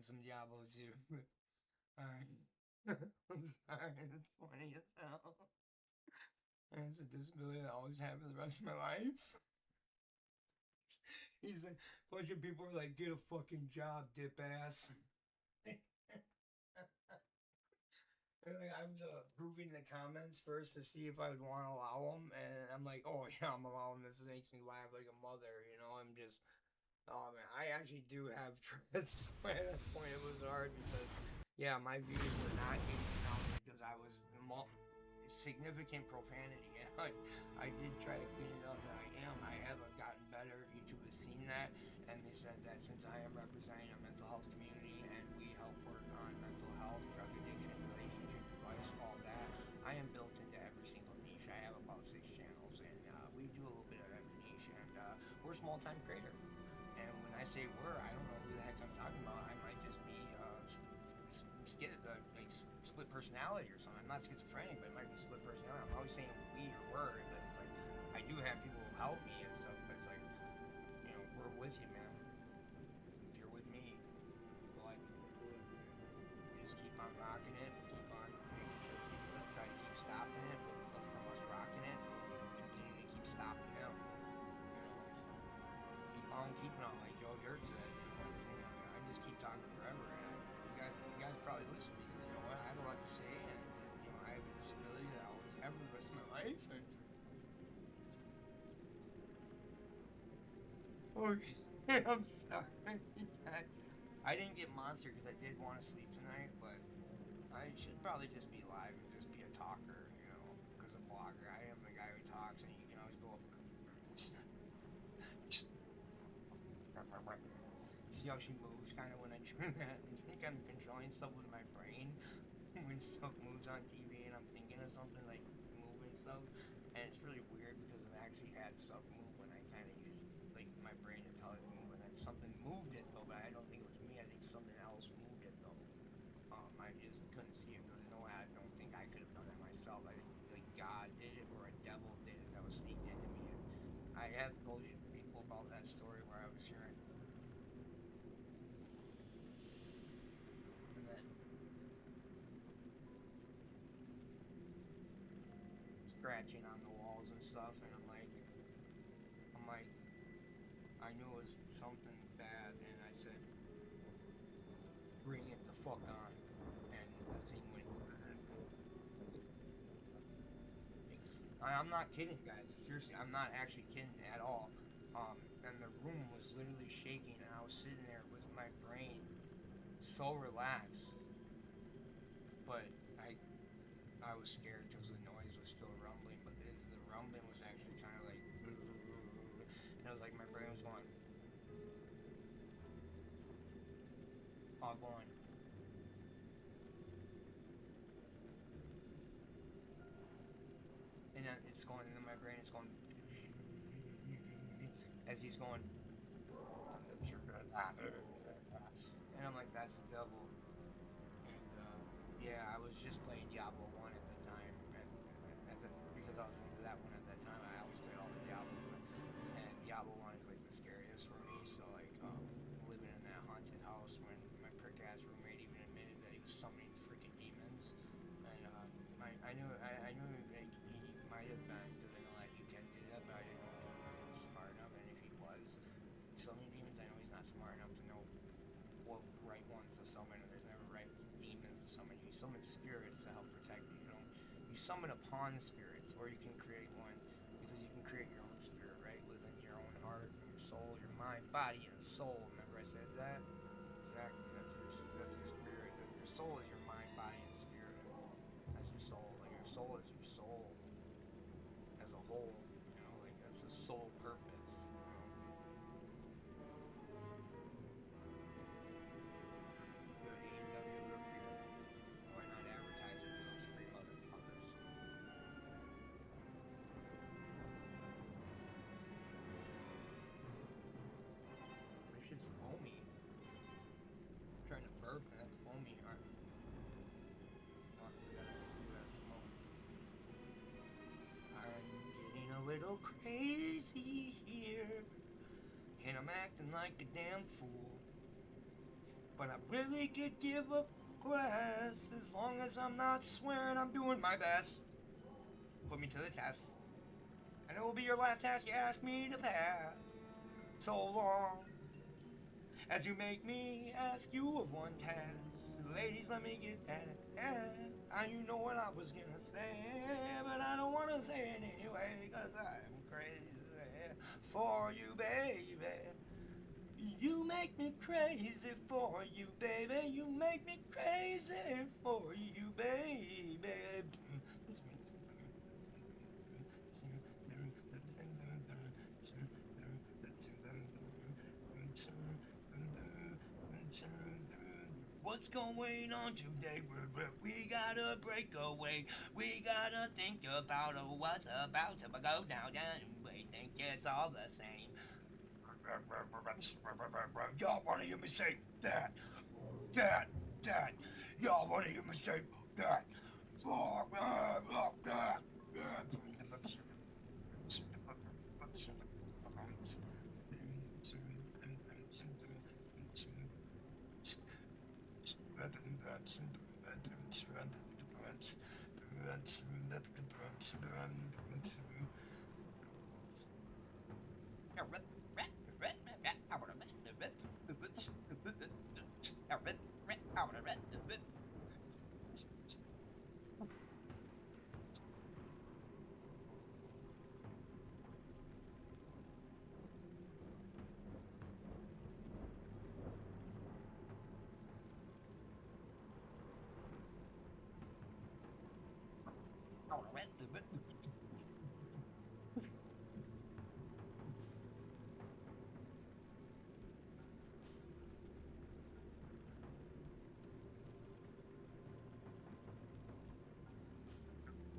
playing some Diablo 2. Alright. I'm sorry, it's funny as hell. And it's a disability I'll always have for the rest of my life. He's like, a bunch of people are like, get a fucking job, dip ass. I was approving the comments first to see if I would want to allow them, and I'm like, oh yeah, I'm allowing this. It makes me laugh like a mother, you know. I'm just, oh man, I actually do have dreads. At that point, it was hard because, yeah, my views were not getting counted because I was significant profanity. And I did try to clean it up, and I have gotten better. YouTube has seen that, and they said that since I am representing a mental health community and we help work on mental health, drug addiction, relationship advice, all that, I am built into every single niche. I have about 6 channels, and we do a little bit of every niche, and we're a small-time creator. And when I say we're, I don't know who the heck I'm talking about. I might just be like split personality or something. I'm not schizophrenic, but it might be split personality. I'm always saying we or we're, but it's like I do have people who help me and stuff. But it's like, you know, we're with you, man. If you're with me, like good. We just keep on rocking it. We keep on making sure the people that try to keep stopping it, but from us rocking it, continue to keep stopping them. You know, so keep on keeping on, like Joe Dirt said. I just keep talking forever, and you guys probably listen because you know what, I have a lot to say, and you know I have a disability that I'll always have for the rest of my life. And okay, I'm sorry, guys. I didn't get Monster because I did want to sleep tonight, but I should probably just be live and just be a talker, you know, because a blogger. I am the guy who talks, and you can always go up. See how she moves kind of when I do that? I think I'm controlling stuff with my brain when stuff moves on TV and I'm thinking of something like moving stuff. And it's really weird because I've actually had stuff move when I kind of use like my brain to tell it to move. And then something moved it though, but I don't think it was me. I think something else moved it though. I just couldn't see it because no, I don't think I could have done that myself. I think like God did it or a devil did it that was sneaked into me. And I have told you people about that story where I was hearing. And then scratching on the walls and stuff, and I'm like, I knew it was something bad, and I said, bring it the fuck on, and the thing went. I'm not kidding, guys. Seriously, I'm not actually kidding at all. And the room was literally shaking, and I was sitting there with my brain so relaxed, but I was scared because the noise was still rumbling, but the rumbling was actually kind of like, and it was like my brain was going, all going, and then it's going, and then my brain is going, as he's going, and I'm like, that's the devil. And yeah, I was just playing Diablo 1 at the time, because I was into that one at that time. I always played all the Diablo, and Diablo 1 is like the scariest for me. So like living in that haunted house when my prick ass roommate even admitted that he was summoning freaking demons, and I knew like, he might have been because I know that you can do that, but I didn't know if he really was smart enough, and if he was summoning demons, I know he's not smart enough to know what right ones to summon, and there's never right demons to summon. You summon spirits to help protect you. You know, you summon upon spirits, or you can create one because you can create your own spirit right within your own heart, and your soul, your mind, body, and soul. Remember I said that? Exactly. That's your spirit. Your soul is your mind, body, and spirit. That's your soul, and your soul is your soul as a whole. You know, like that's the sole purpose. You know. Good A&W real beer. Why not advertise it to those free motherfuckers? This shit's foamy. I'm trying to burp and that's foamy. Alright. We gotta smoke. I'm getting a little crazy here, and I'm acting like a damn fool. but I really could give a class as long as I'm not swearing I'm doing my best. Put me to the test, and it will be your last task you ask me to pass. So long as you make me ask you of one task. Ladies, let me get that. You know what I was gonna say, but I don't wanna say it anyway, cause I'm crazy for you, baby. You make me crazy for you, baby. You make me crazy for you, baby. What's going on today? We gotta break away. We gotta think about what's about to go down. We think it's all the same. Y'all wanna hear me say that? That, that. Y'all wanna hear me say that?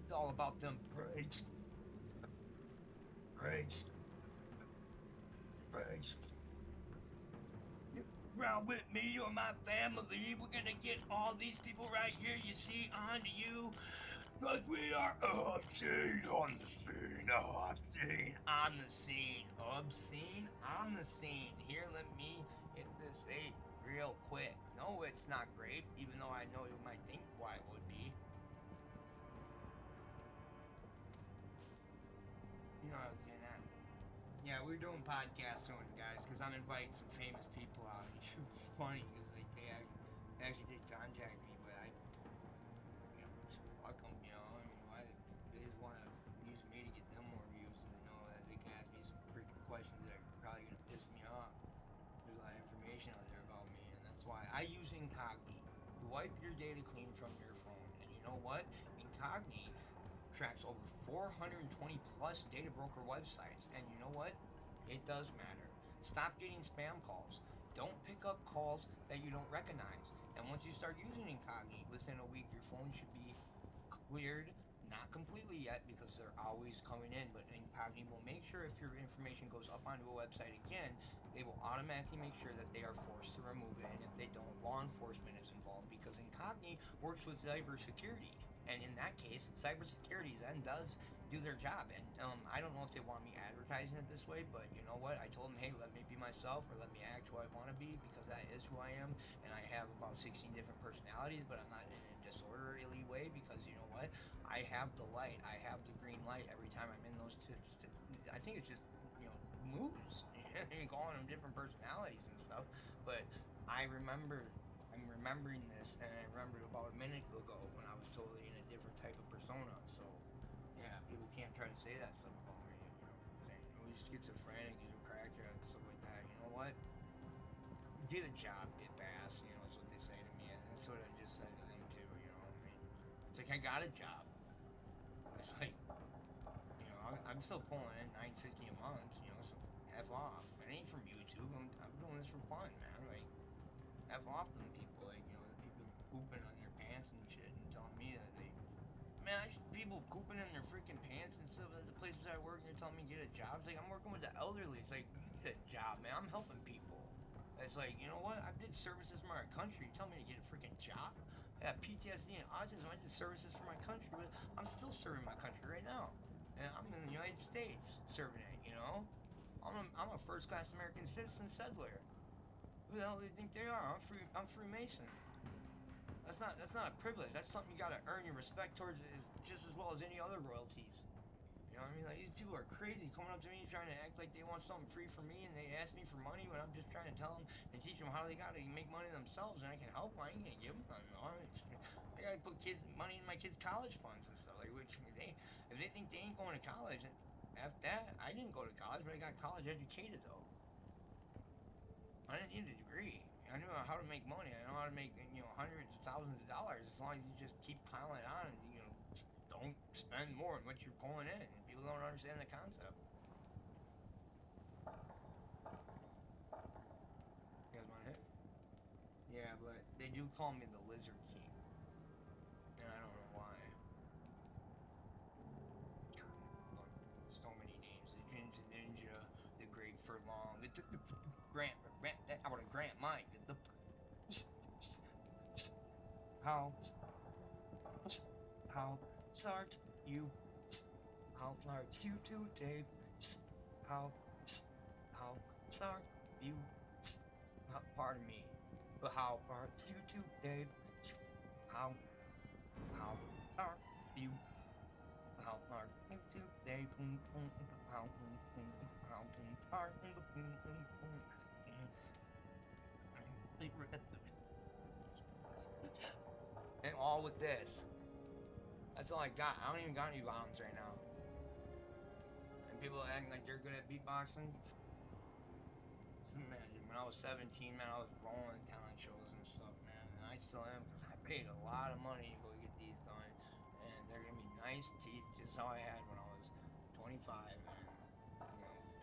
It's all about them breaks. Round with me or my family, we're gonna get all these people right here you see onto you. Cause we are obscene on the scene, obscene on the scene, obscene on the scene. Here, let me hit this vape real quick. No, it's not grape, even though I know you might think why it would be. You know what I was getting at. Yeah, we're doing podcasts soon, guys, because I'm inviting some famous people out. It's funny because they actually did contact me, but just fuck them, I mean, why they just want to use me to get them more views, and they know that they can ask me some freaking questions that are probably gonna piss me off. There's a lot of information out there about me, and that's why I use Incogni to wipe your data clean from your phone. And you know what? Incogni tracks over 420 plus data broker websites, and you know what? It does matter. Stop getting spam calls. Don't pick up calls that you don't recognize. And once you start using Incogni, within a week your phone should be cleared. Not completely yet, because they're always coming in, but Incogni will make sure if your information goes up onto a website again, they will automatically make sure that they are forced to remove it, and if they don't, law enforcement is involved, because Incogni works with cybersecurity. And in that case, cybersecurity then does do their job. And I don't know if they want me advertising it this way, but you know what? I told them, hey, let me be myself, or let me act who I want to be, because that is who I am. And I have about 16 different personalities, but I'm not in a disorderly way, because you know what? I have the light. I have the green light every time I'm in those tips. I think it's just, moods. And calling them different personalities and stuff. But I'm remembering this, and I remembered about a minute ago when I was totally in a different type of persona. So, yeah, people can't try to say that stuff about me. Saying, he's schizophrenic, he's a crackhead, stuff like that. You know what? Get a job, dip ass, is what they say to me. And that's what I just said to them, too, I mean, it's like, I got a job. It's like, I'm still pulling in $9.50 a month, so F off. It ain't from YouTube. I'm doing this for fun, man. Like, F off them people, the people pooping on their pants and shit, and telling me that I see people pooping in their freaking pants and stuff at the places I work, and they're telling me to get a job. It's like, I'm working with the elderly. It's like, you get a job, man. I'm helping people. It's like, you know what? I did services for my country. You tell me to get a freaking job? I got PTSD and autism. I did services for my country, but I'm still serving my country right now. And I'm in the United States serving it, I'm a first-class American citizen settler Who the hell do they think they are? I'm Freemason. That's not a privilege. That's something you gotta earn your respect towards just as well as any other royalties. You know what I mean? Like, these people are crazy coming up to me trying to act like they want something free from me, and they ask me for money when I'm just trying to tell them and teach them how they gotta make money themselves, and I can help them. I ain't gonna give them nothing. I gotta put money in my kids' college funds and stuff. Like, which if they think they ain't going to college, after that, I didn't go to college, but I got college educated though. I didn't need a degree. I knew how to make money. I know how to make, hundreds of thousands of dollars as long as you just keep piling on and, don't spend more than what you're pulling in. And people don't understand the concept. You guys want to hit? Yeah, but they do call me the Lizard King. And I don't know why. So many names. The Ninja, the Grant Furlong, the Grant Mike, how start you, how start you today, how start you, pardon me, but how start you today, how start you, how start you today, and all with this. That's all I got. I don't even got any bombs right now. And people acting like they're good at beatboxing. Imagine when I was 17, man, I was rolling talent shows and stuff, man. And I still am because I paid a lot of money to go get these done. And they're gonna be nice teeth, just how I had when I was 25. And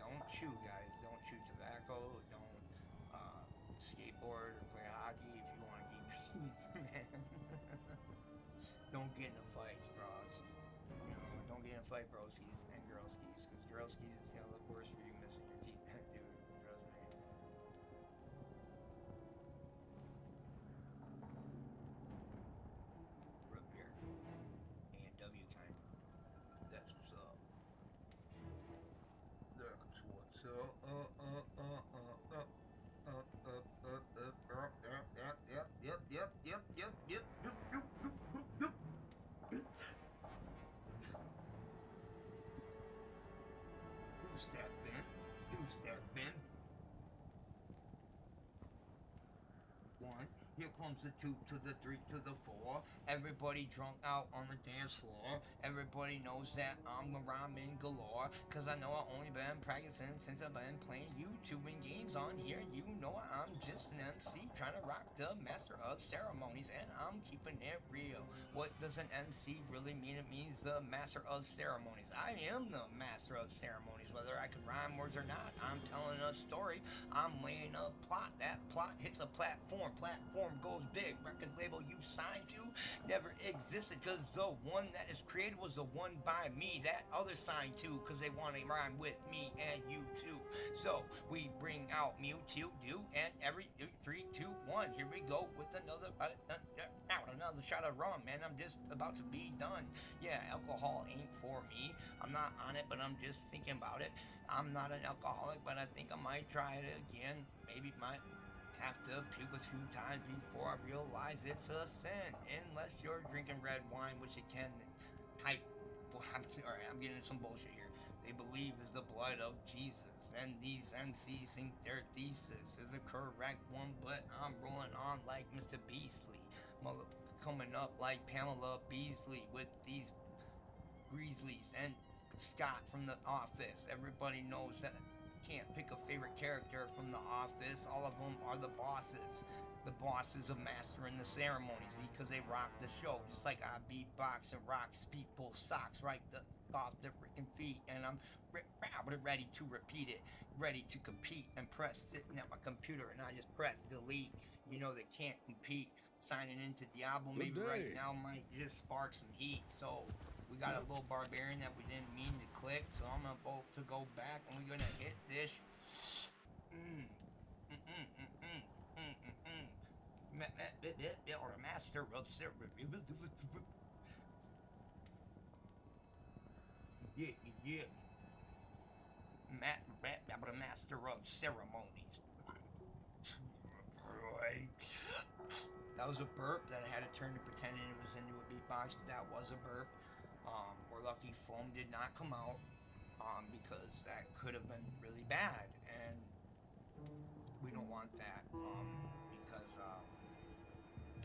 don't chew, guys. Don't chew tobacco. Don't skateboard or play hockey if you want to keep your teeth, man. Don't get into fights, bros. Don't get in a fight, broskies and girlskies, because girlskies is gonna look worse for you missing your teeth than it do, trust me. We're up here. A&W kind. That's what's up. That's what's up. Yep. Two-step bend. One. Here comes the 2 to the 3 to the 4. Everybody drunk out on the dance floor. Everybody knows that I'm rhyming galore. Cause I know I only been practicing since I've been playing YouTube and games on here. You know I'm just an MC trying to rock the master of ceremonies. And I'm keeping it real. What does an MC really mean? It means the master of ceremonies. I am the master of ceremonies. Whether I can rhyme words or not, I'm telling a story. I'm laying a plot. That plot hits a platform. Platform goes big. Record label you signed to never existed, cause the one that is created was the one by me that others signed to, cause they want to rhyme with me and you too. So we bring out Mewtwo, do, and every 3, 2, 1. Here we go with another shot of rum, man. I'm just about to be done. Yeah, alcohol ain't for me. I'm not on it, but I'm just thinking about it. I'm not an alcoholic, but I think I might try it again. Maybe might have to puke a few times before I realize it's a sin. Unless you're drinking red wine, which it can type. Well, I'm getting some bullshit here. They believe is the blood of Jesus. Then these MCs think their thesis is a correct one, but I'm rolling on like Mr. Beastly. Coming up like Pamela Beasley with these Grizzlies and Scott from The Office. Everybody knows that can't pick a favorite character from The Office. All of them are the bosses. The bosses of mastering the ceremonies because they rock the show. Just like I beatbox and rock people socks right off the freaking feet. And I'm ready to repeat it. Ready to compete and press sitting at my computer. And I just press delete. You know they can't compete. Signing into Diablo maybe right now might just spark some heat. So we got a little barbarian that we didn't mean to click, so I'm about to go back and we're gonna hit this. Or a master of ceremonies. Yeah. Master of ceremonies. was a burp that I had to turn to pretending it was into a beatbox, but that was a burp. We're lucky foam did not come out, because that could have been really bad, and we don't want that, because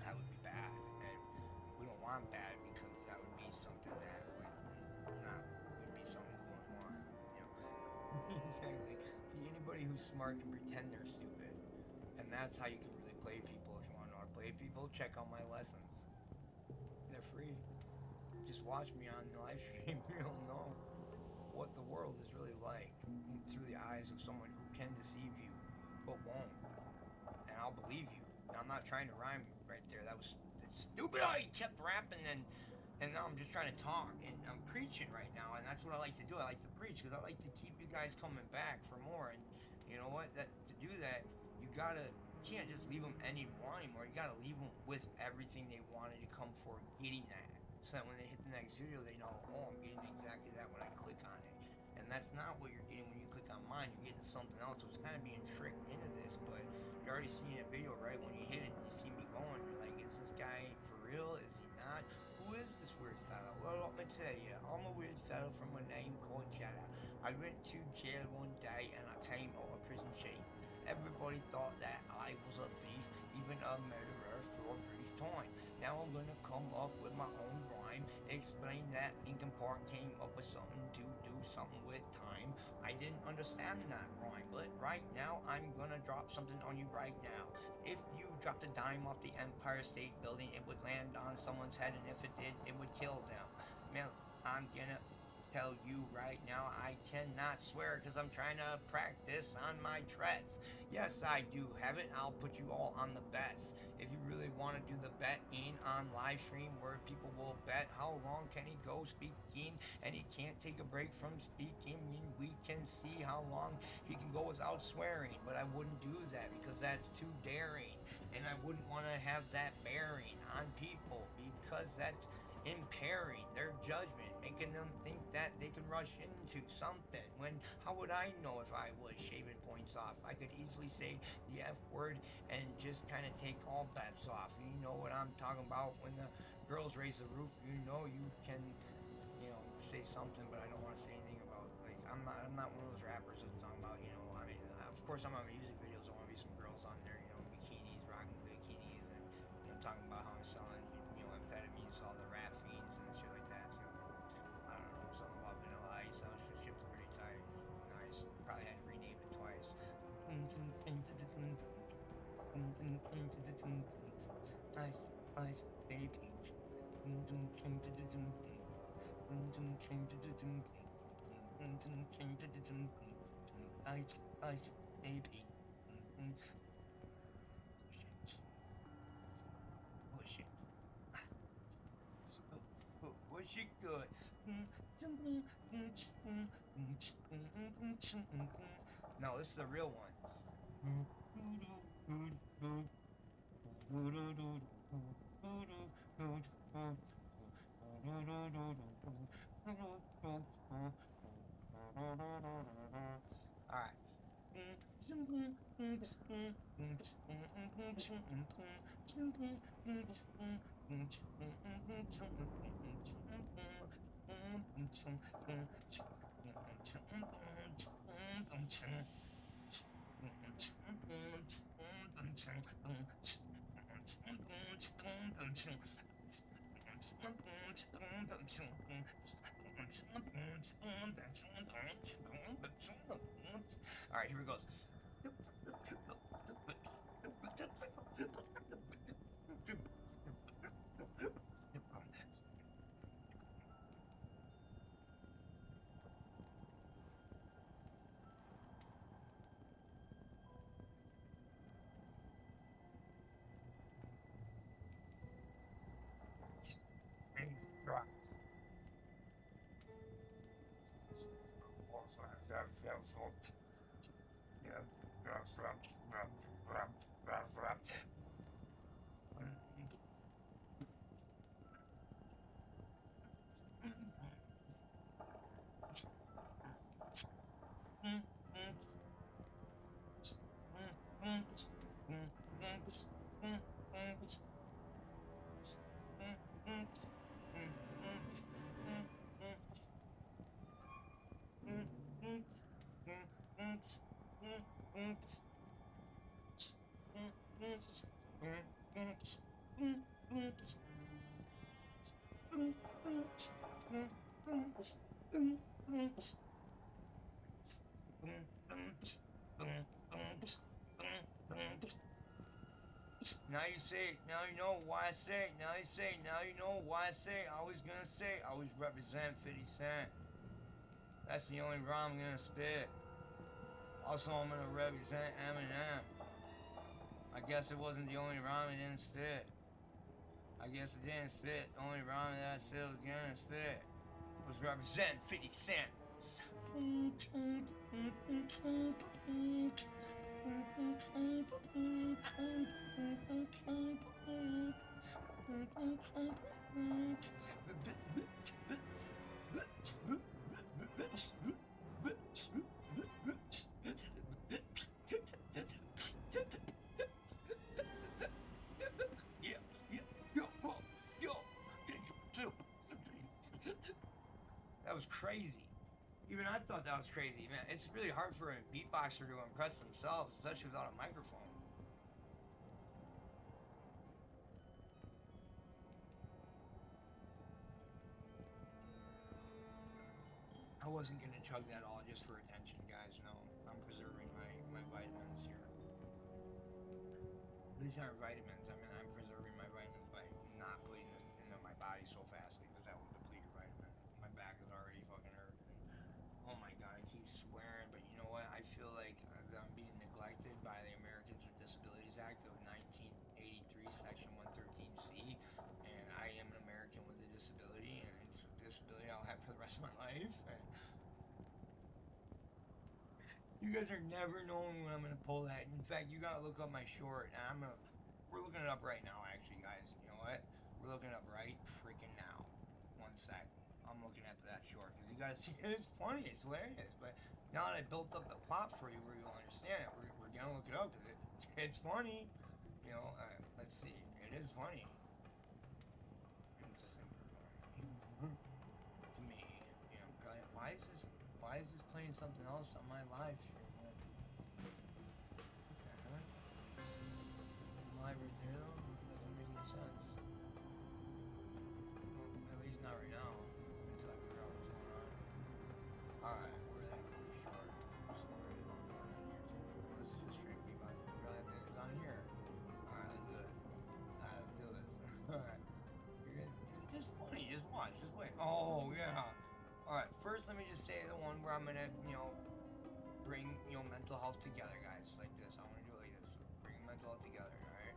that would be bad, and we don't want bad because that would be something that would be something we wouldn't want, you know. Exactly. See, anybody who's smart can pretend they're stupid, and that's how you can really play people. If you want to know how to play people, check out my lessons. They're free. Just watch me on the live stream. You'll know what the world is really like through the eyes of someone who can deceive you, but won't. And I'll believe you. And I'm not trying to rhyme right there. That's stupid. Oh, he kept rapping, and now I'm just trying to talk, and I'm preaching right now, and that's what I like to do. I like to preach because I like to keep you guys coming back for more. And you know what? That to do that, you can't just leave them anymore. You gotta leave them with everything they wanted to come for, getting that, so that when they hit the next video, they know, oh, I'm getting exactly that when I click on it. And that's not what you're getting when you click on mine. You're getting something else. So it's kind of being tricked into this, but you're already seeing a video, right? When you hit it and you see me going, you're like, is this guy for real? Is he not? Who is this weird fellow? Well, let me tell you, I'm a weird fellow from a name called Jetta. I went to jail one day and I came out of prison chief. Everybody thought that I was a thief, even a murderer for a brief time. Now I'm gonna come up with my own rhyme, explain that Linkin Park came up with something to do something with time. I didn't understand that rhyme, but right now I'm gonna drop something on you right now. If you dropped a dime off the Empire State Building, it would land on someone's head, and if it did, it would kill them. Man, I'm gonna tell you right now, I cannot swear because I'm trying to practice on my threats. Yes, I do have it. I'll put you all on the bets. If you really want to do the betting on live stream where people will bet how long can he go speaking, and he can't take a break from speaking, we can see how long he can go without swearing. But I wouldn't do that because that's too daring, and I wouldn't want to have that bearing on people because that's impairing their judgment, making them think that they can rush into something. When how would I know if I was shaving points off? I could easily say the F word and just kind of take all bets off. You know what I'm talking about? When the girls raise the roof, you know you can, say something, but I don't want to say anything about, like, I'm not one of those rappers that's talking about, I mean, of course I'm on music videos. I want to be some girls on there, bikinis, rocking bikinis, and talking about how I'm selling, amphetamines to all the rap fiends and shit like that. So I don't know, something about Vanilla Ice. That shit was pretty tight. Nice. Probably had to rename it twice. Nice, nice, baby. Nice, nice, baby. Push it. Push it good. No, this is the real one. All right. All right, here it goes. Now you say it. Now you know why I say it. Now you say it. Now you know why I say it. I was gonna say it. I always represent 50 Cent. That's the only rhyme I'm gonna spit. Also, I'm gonna represent Eminem. I guess it wasn't the only rhyme it didn't spit. I guess it didn't spit. The only rhyme that I said was gonna spit was represent 50 Cent. That was crazy. Even I thought that was crazy, man. It's really hard for a beatboxer to impress themselves, especially without a microphone. I wasn't gonna chug that all just for attention, guys. No, I'm preserving my vitamins here. These aren't vitamins. I mean, I'm preserving my vitamins by not putting this into my body so fastly because that will deplete your vitamin. My back is already fucking hurt. Oh my god, I keep swearing, but you know what? I feel like I'm being neglected by the Americans with Disabilities Act of 1983, Section 113C, and I am an American with a disability, and it's a disability I'll have for the rest of my life. And you guys are never knowing when I'm gonna pull that. In fact, you gotta look up my short, and we're looking it up right now, actually, guys. You know what? We're looking it up right freaking now. One sec. I'm looking at that short because you gotta see it. It's funny, it's hilarious. But now that I built up the plot for you, where you'll understand it, we're gonna look it up because it's funny. You know, let's see. It is funny. It's super funny to me. You know, why is this playing something else on my live stream? What the heck? Live right there though? Doesn't make any sense. Well, at least not right now. Until I figure out what's going on. Alright, where the heck is this short? So where is it on here? Well, this is just straight beatbox. It's on here. Alright, let's do it. Alright, let's do this. Alright. Just funny, just watch, just wait. Oh yeah. Alright, first let me just say the one where I'm gonna, bring, mental health together, guys, like this. I wanna do it like this. Bring mental health together, alright?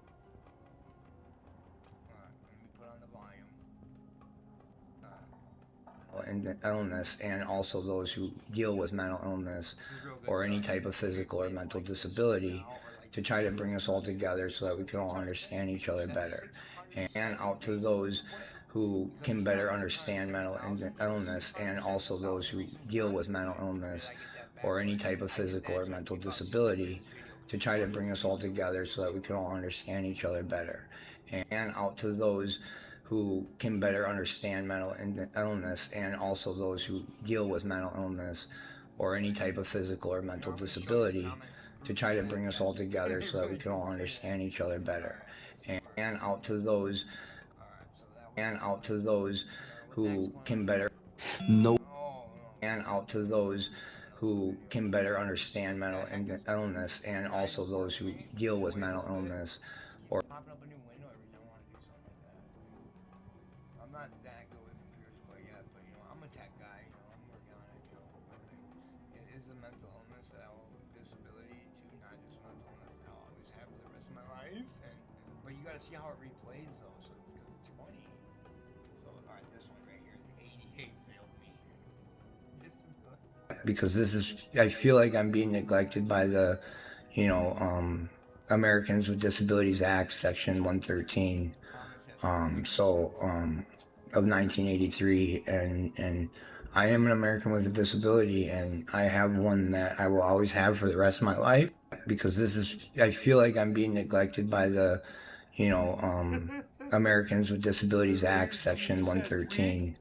Alright, let me put on the volume. And illness, and also those who deal with mental illness or any type of physical or mental disability, to try to bring us all together so that we can all understand each other better. And out to those who can better understand mental illness, and also those who deal with mental illness or any type of physical or mental disability, to try to bring us all together so that we can all understand each other better. And out to those who can better understand mental illness, and also those who deal with mental illness or any type of physical or mental disability, to try to bring us all together so that we can all understand each other better. And out to those who can better and out to those who can better understand mental illness, and also those who deal with mental illness or popping up a new window every time I want to do something like that. I'm not that good with computers quite yet, but I'm a tech guy, I'm working on it, it is a mental illness that disability too, not just mental illness that I'll always have for the rest of my life, but you gotta see how it replays though, so because it's funny. So alright, this one right here, the 88 failed me. Because this is, I feel like I'm being neglected by the, Americans with Disabilities Act, Section 113, of 1983, and I am an American with a disability, and I have one that I will always have for the rest of my life, because this is, I feel like I'm being neglected by the, Americans with Disabilities Act, Section 113,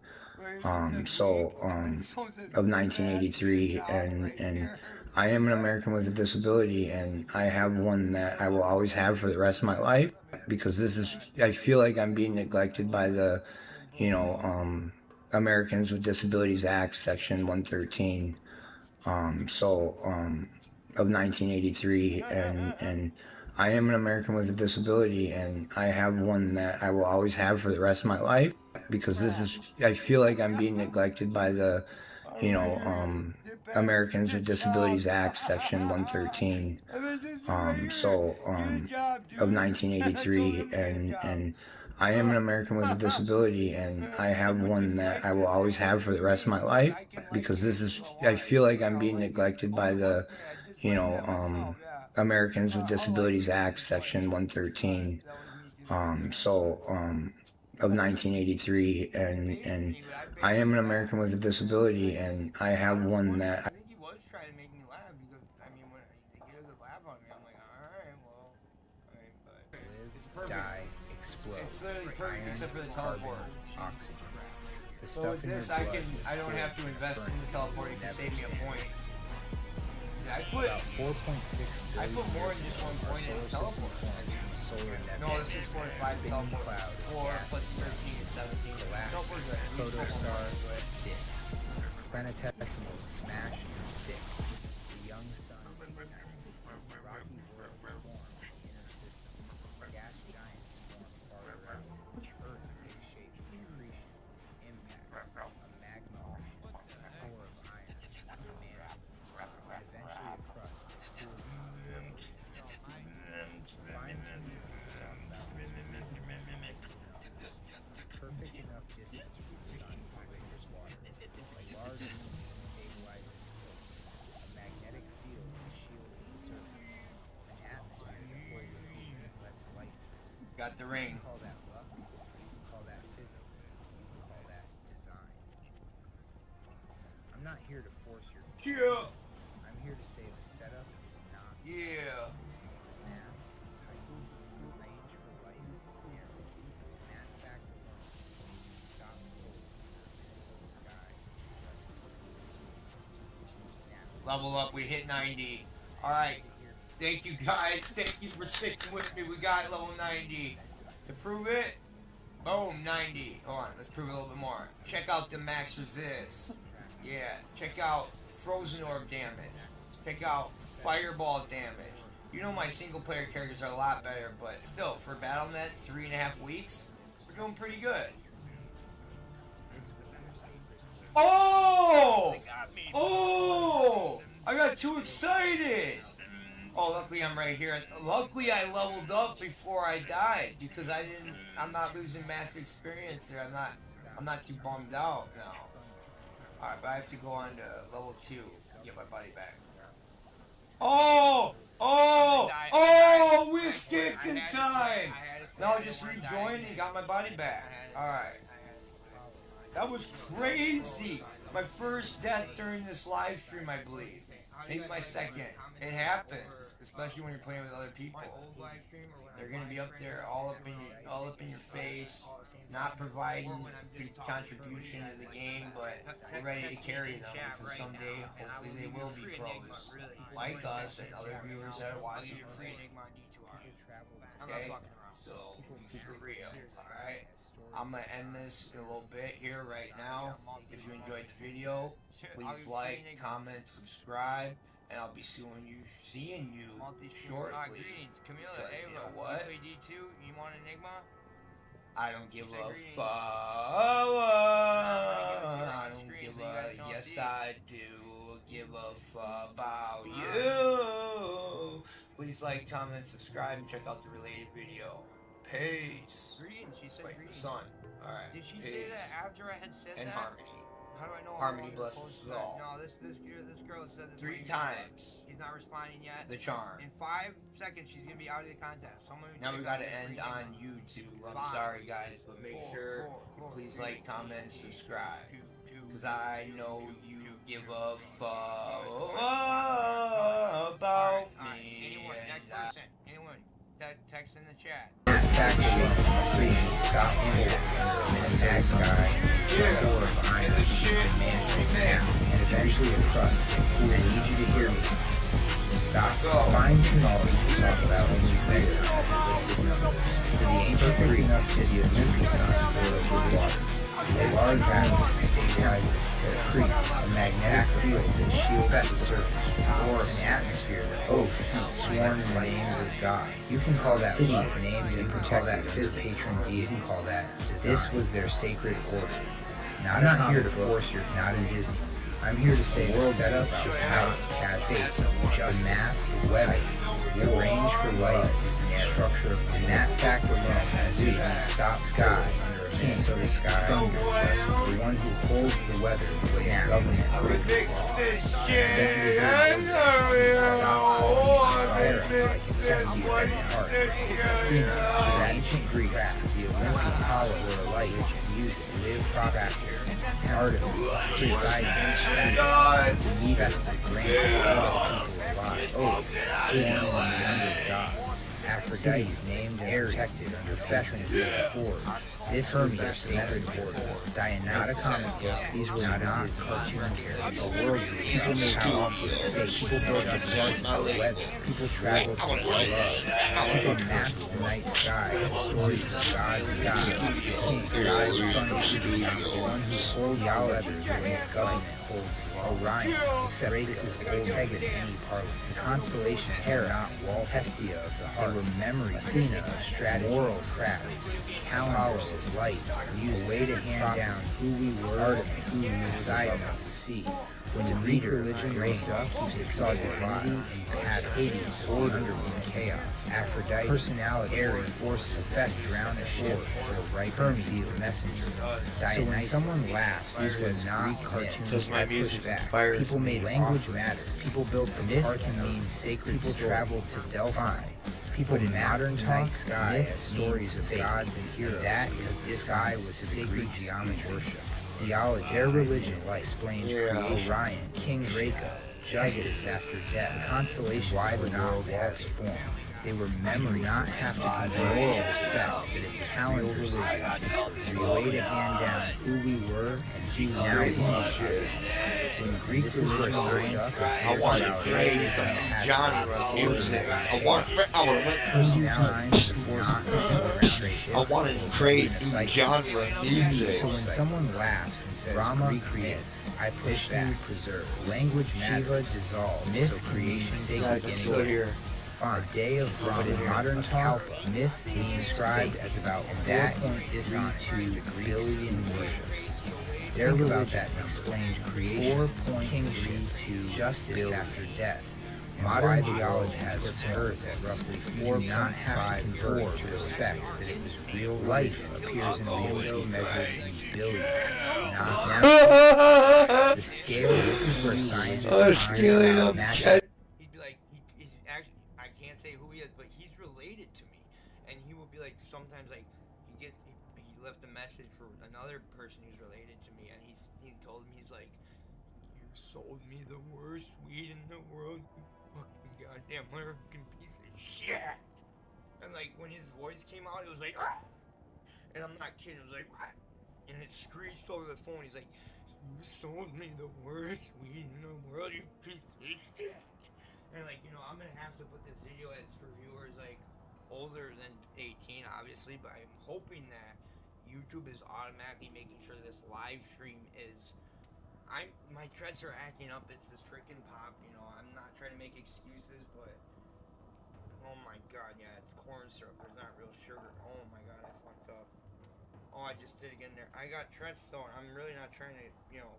of 1983, and I am an American with a disability, and I have one that I will always have for the rest of my life, because I feel like I'm being neglected by the, Americans with Disabilities Act, Section 113, of 1983, and I am an American with a disability, and I have one that I will always have for the rest of my life, because I feel like I'm being neglected by the, Americans with Disabilities Act, Section 113, of 1983, and I am an American with a disability, and I have one that I will always have for the rest of my life, because I feel like I'm being neglected by the, Americans with Disabilities Act, Section 113, of 1983, and I am an American with a disability, and I have one that. I think he was trying to make me laugh, because I mean, when he gets a laugh on me, I'm like, all right, well, I mean, but it's perfect. It's literally perfect, except for the teleport. Oxygen. So with this, I don't have to invest in the teleport. It can save me a point. I put more than just 1 point in the teleport. No, this is 4 and 5 teleport. 4 plus 13 is 17. No, we're good. Protostar disc. Planetesimals smash and stick. The young sun ignites. Rocky worlds form inner system. Gas giants form farther out. Earth takes shape from accretion. Impacts. A magma ocean. A core of iron. Mantle. And eventually a crust. Perfect enough distance from the sun to rivers water. A large moon stabilizes tilt. A magnetic field shields the surface. An atmosphere that holds heat and lets light through. got the ring. You can call that luck. You can call that physics. You can call that design. I'm not here to force your Yeah. I'm here to say the setup is not. Yeah. Math is tight. Range for light narrow. That fact alone means stop cold. Minnesota sky. Now, Level up. We hit 90. All right. Thank you guys. Thank you for sticking with me. We got level 90. To prove it, boom, 90. Hold on. Let's prove it a little bit more. Check out the max resist. Yeah. Check out frozen orb damage. Check out fireball damage. You know my single player characters are a lot better, but still, for BattleNet, 3.5 weeks, we're doing pretty good. Oh! Oh! I got too excited! Oh, luckily I'm right here. Luckily I leveled up before I died, because I'm not losing master experience here. I'm not too bummed out now. Alright, but I have to go on to level 2 to get my buddy back. Oh! Oh! Oh! We escaped in time! Now I just rejoined and got my body back. Alright. That was crazy! My first death during this live stream, I believe. Maybe my second. It happens, especially when you're playing with other people. They're gonna be up there, all up in your face, not providing contribution to the game, but we're ready to carry them, because someday, hopefully, they will be pros, like us and other viewers that are watching. Okay, so keep it real. All right. I'm going to end this in a little bit here right now. If you enjoyed the video, please like, comment, subscribe, and I'll be seeing you shortly. Greetings, Camilla. Hey, You know know what? You play D2? You want Enigma? I don't give a fuck. I don't give a. Yes, I do give a fuck about you. Please like, comment, subscribe, and check out the related video. Peace. Greetings. She said Wait, the greetings. sun. Alright. Did she say that after I had said and that? harmony. How do I know? Harmony I'm blesses supposed us to that? all. No, this girl said this 3 times. He's not responding yet. The charm. In 5 seconds, she's gonna be out of the contest. Now we gotta end on YouTube. I'm sorry, guys, but make sure you please like, comment, and subscribe. Because I know you give a fuck about me. Anyone, next person. Anyone, that text in the chat. fact alone created me stop cold under a midnight sky, a core of iron, and man, and eventually a crust that cool. I need you to hear me. Stop, fine-tune knowledge to talk about only bedtime and listed numbers. For the ancient Greeks, is the Olympic sun boiled with water. A large animal stabilizes to crease, a magnetic field that shields the surface, or an atmosphere that hosts sworn in the names of God. You can call that cities named and protected under patron deity. You can call that design. This was their sacred order. Now, I'm not here to force your not in Disney. I'm here to say the setup is how cat face, just math is weather. The range for life is narrow structure, and that fact alone has you stop sky under a Minnesota sky thunder, the one who holds the weather when the government breaks the ancient Greeks, the Olympic Apollo were a light which music, live protractor, artifice, presiding, the need the grand alive. Oh, sworn in the under gods. Aphrodite is named and protected under Festus the Ford. This Hermes is sacred order. Diana, not a comic book. These were not cartoon characters. A world where people made powerful. People built up parts of the weather. People traveled to love. People mapped the night sky. Stories of God's sky. The king sky is funny. The one who holds all others when the government holds Orion, except this is old Pegasus in Parliament. The constellation Hera, not Wall, Hestia of the heart. They were memory, Cena of strategy, moral crafts, calendars of light, music, a way to hand down who we were, Artemis, who we decided not to see. When the Greek religion looked up, it saw divinity and path, Hades, order and chaos. Aphrodite, personality, Ares, forces, Hephaestus, drowned the ship, the right Hermes, the messenger. So when someone laughs, these were not cartoons. Does my music back. inspire People made language matter. People built the myth and means sacred. People traveled to Delphi. People in modern night sky as stories of gods and heroes. That is this sky was sacred geometry worship. Theology, their religion explains creation, Orion, King Draco, justice after death, the constellation why the world has formed. They were memory, not have to be moral respect, but a calendar religion, a way to hand down who we were and who now we are. When Greek religion science I want to create some genre music. I want to create new genre music. So when someone laughs and says Rama recreates, I push back, preserve, language Shiva dissolve, myth creation, sacred beginning. A day of Brahma, in modern talk, myth is described as about 4.32 billion worships. Their religion explained creation, 4 kingship to justice after death. Modern theology has earth at roughly 4.54 to respect that it was real. Life appears in a window measured in billions, not now. The scale, this is where science is magic. Sometimes like he left a message for another person who's related to me, and he told me, he's like, you sold me the worst weed in the world, you fucking goddamn motherfucking piece of shit. And like when his voice came out, it was like, ah! And I'm not kidding, it was like, what? And it screeched over the phone. He's like, you sold me the worst weed in the world, you piece of shit. And like, you know, I'm gonna have to put this video as for viewers like older than 18, obviously, but I'm hoping that YouTube is automatically making sure this live stream is. My dreads are acting up. It's this freaking pop, you know. I'm not trying to make excuses, but oh my god, yeah, it's corn syrup. There's not real sugar. Oh my god, I fucked up. Oh, I just did again there. I got dreads though, and I'm really not trying to, you know,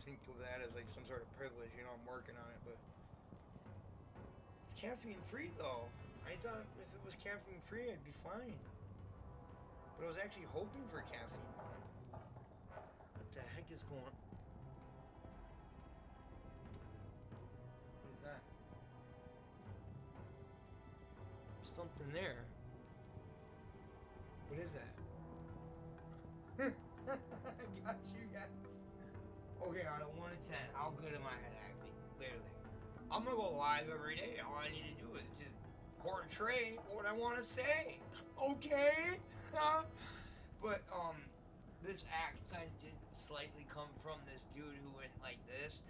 think of that as like some sort of privilege. You know, I'm working on it, but it's caffeine free though. I thought if it was caffeine free, I'd be fine. But I was actually hoping for caffeine though. What the heck is going on? What is that? There's something there. What is that? I got you guys. Okay, out of 1 to 10, how good am I at acting? Literally. I'm gonna go live every day. All I need to do is just portray what I want to say. Okay? But, this act kind of did slightly come from this dude who went like this.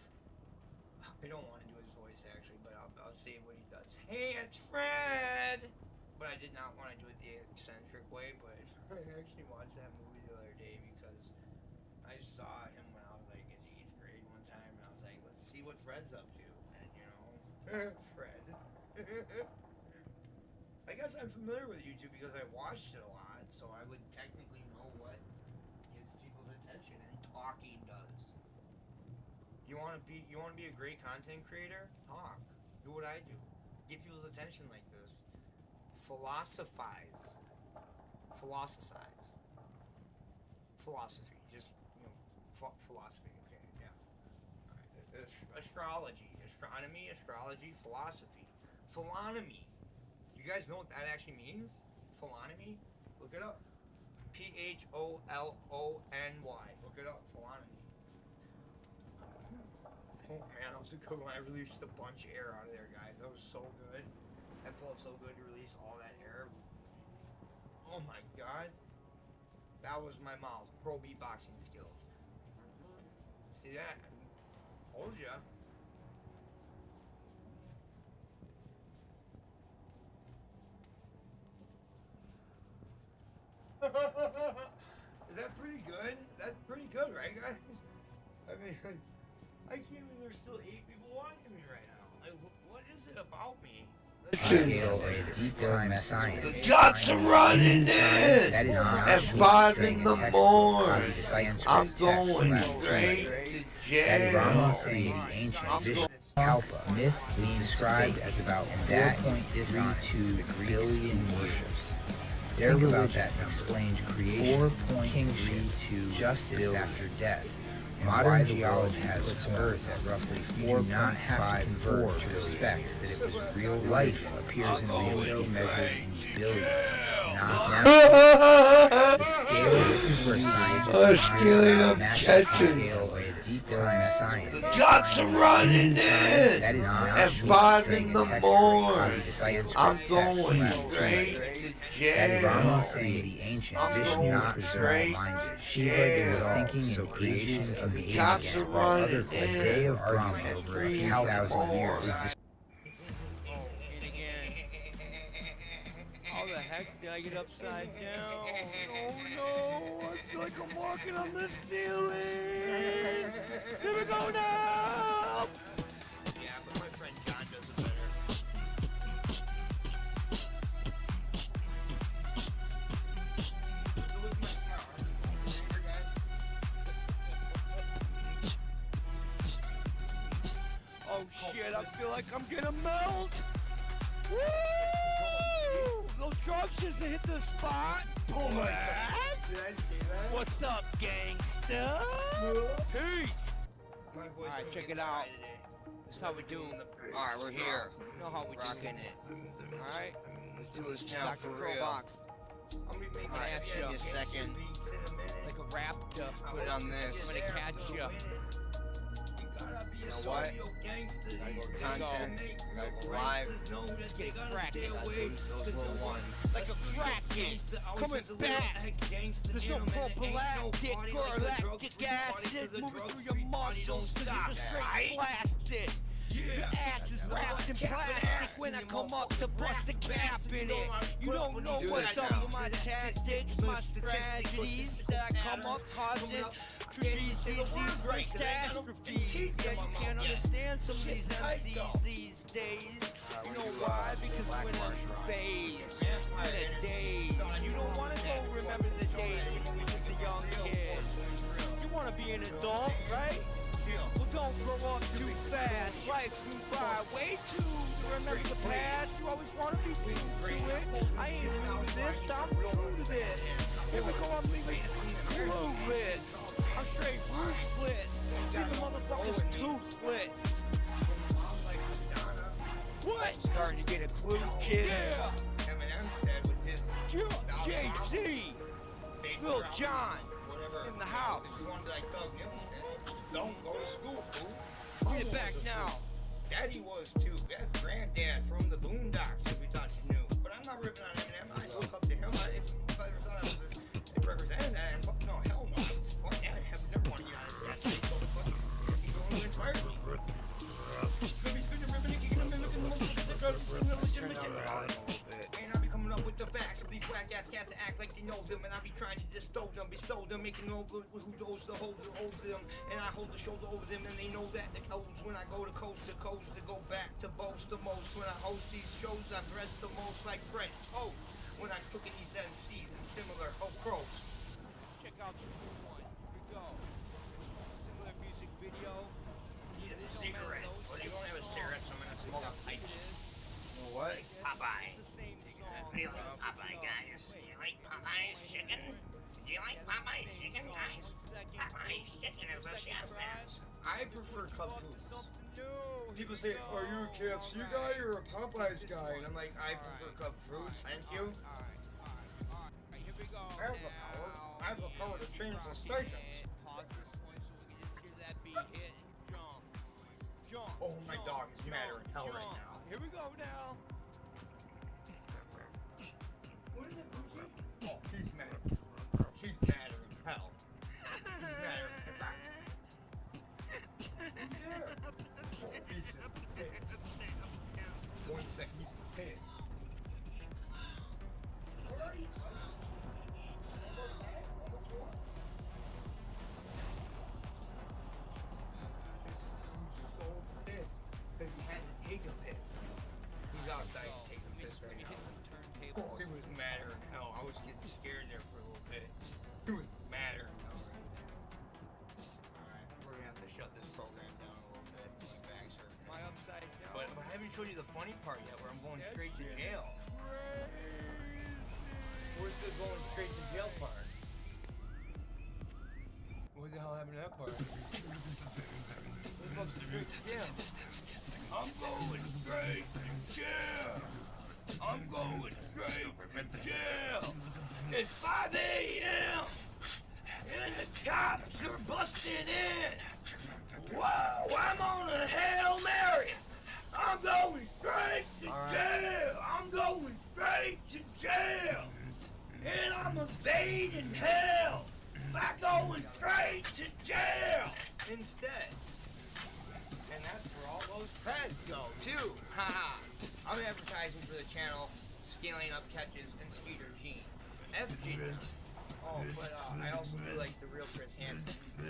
I don't want to do his voice, actually, but I'll say what he does. Hey, it's Fred! But I did not want to do it the eccentric way, but I actually watched that movie the other day because I saw him when I was, like, in 8th grade one time, and I was like, let's see what Fred's up to. And, you know, Fred. I guess I'm familiar with YouTube because I watched it a lot, so I would technically know what gets people's attention, and talking does. You want to be a great content creator? Talk. Do what I do. Get people's attention like this. Philosophize. Philosophize. Philosophy. Just, you know, philosophy. Okay, yeah. All right. Astrology. Astronomy, astrology, philosophy. Philonomy. You guys know what that actually means? Philonomy? Look it up. P-H-O-L-O-N-Y. Look it up. Philonomy. Oh man, that was a good one. I released a bunch of air out of there, guys. That was so good. That felt so good to release all that air. Oh my god. That was my mouth. Pro beatboxing skills. See that? I told ya. Is that pretty good? That's pretty good, right, guys? I mean, I can't believe there's still 8 people watching me right now. Like, what is it about me? The guts are running in! At 5 in the morning, I'm going straight to jail. Kalpa myth is described as about 4.32 billion worships. Their religion explained creation, kingship, to justice after death. Modern geology has its Earth at roughly 4.54 to respect that it was real. Life appears in reality measured in billions, not now. The scale, this is where scientists scaling up catching. The guts are running in! At 5 in the morning, I'm going straight to jail. Brahma saying the ancient Vishnu not small-minded. Shiva, they were thinking in creation of the Guts are ages, while running other in. day of argument over a few thousand years is How the heck did I get upside down? Oh no! I feel like I'm walking on the ceiling! Here we go now! Yeah, but my friend John does it better. So look at my car. Here, guys. Oh shit, I feel like I'm gonna melt! Woo! Those drugs just hit the spot! Oh my god. Did I see that? What's up, gangsta? Peace! My voice Alright, don't check get it out. side today. That's how we do. Alright, we're here. You know how we Rocking do. it. Alright? Let's do this now for real. DrFurlbox. I'm gonna be making Alright, heavy give me a ass second. beats in a minute. Like a raptor. Put it on this. I'm gonna catch ya. You gotta be a know what? sorry gangster. Gotta go These content, days to gotta make go real live. gangsters know that they gotta cracking. stay Gotta away. lose those Cause little the ones. Like a crack gangster always coming has a little back. ex-gangster There's no in 'em, and it ain't no prophylactic party or like the drug lactic free party, acid 'cause the moving drug through your free party don't muscles. This stop, is a straight right? plastic. Yeah. Your ass is wrapped in plastic when I come up to bust a cap in it. You don't know what's up with my tactics, my strategies that I come up causing diseases, catastrophes. Yeah, you can't understand some of these MCs these days. You know why? Because we're in a phase, in a daze. You don't want to go remember the days when you were just a young kid. You want to be an adult, right? Well, don't grow up too fast. Life moves by way too. Remember the past. You always want to be true to it. I ain't new to this. I'm true to this. Here we go. I'm leaving clueless. I'm straight ruthless. Leaving motherfuckers toothless. What? Starting to get a clue, kids. Yeah. Eminem said with his JC. Lil John. whatever in the house. If you want to be like Doug Gibson, don't go to school, fool. Get it back now. Daddy was too. That's granddad from the Boondocks, if you thought you knew. But I'm not ripping on Eminem. I just look up to him. I jackass cats that act like they know them, and I be trying to bestow them, making know who knows the hold them, and I hold the shoulder over them, and they know that the codes when I go to coast to go back to boast the most. When I host these shows, I press the most like French toast. When I'm cooking these MCs and similar approach. Check out the new one. Here we go. Similar music video. Need a cigarette. Well, you don't have a cigarette, so I'm gonna smoke a pipe. You know what? Popeye. It's the same song. Do you like Popeye, guys? Do you like Popeye's chicken? Do you like Popeye's chicken, guys? Popeye's chicken is a chef's ass. I prefer Cub Foods. People say, are you a KFC guy or a Popeye's guy? And I'm like, I prefer Cub Foods, thank you. Alright, here we go. I have the power. I have the power to change the stations. Pause this point so we can just hear that beat hit and jump. Jump. Oh, my jump, dog is madder than hell right jump. now. Here we go now. What is it, Boozy? Oh, he's mad. She's madder than hell. He's madder than hell. Who's there? Oh, he's pissed. 1 second, he's pissed. Where are you? What's that? What's wrong? He's so pissed because he had to take a piss. He's outside taking a piss right now. Oh, he was madder than hell. I was getting scared there for a little bit. He was madder than hell right there. Alright, we're gonna have to shut this program down a little bit. My back's hurting. My upside down. But I haven't showed you the funny part yet, where I'm going straight to jail. Where's the going straight to jail part? What the hell happened to that part? We're supposed to straight to jail. I'm going straight to jail. I'm going straight to jail. It's 5 a.m. and the cops are busting in. Whoa, I'm on a Hail Mary. I'm going straight to jail. I'm going straight to jail. And I'm evading hell by going straight to jail instead. And that's where all those creds go, too. Haha. I'm advertising for the channel Scaling Up Catches and Skeeter Gene. FG. Oh, but I also do like the real Chris Hansen.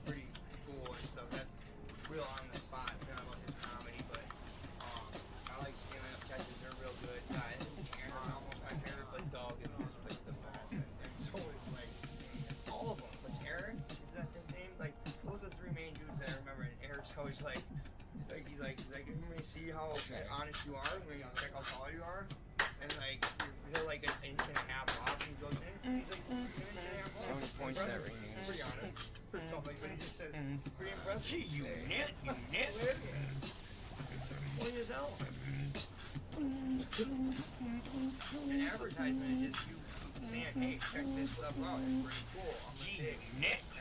Pretty cool and stuff. That's real on the spot. It's not about his comedy, but I like Scaling Up Catches. They're real good. Guys, Aaron, almost my favorite, but Dog is just like the best. And so it's like all of them. What's Aaron? Is that his name? Like, those are the three main dudes that I remember. And Eric's always like, he's like, you may see how honest you are, when you check how tall you are, and like, he'll like an inch and a half off, and he goes, he's like, an inch and a half off. Someone points that ring in. Pretty honest. Pretty tough, like, but he just says, pretty impressive. You nit. What is that? An advertisement is just you saying, hey, check this stuff out, it's pretty cool.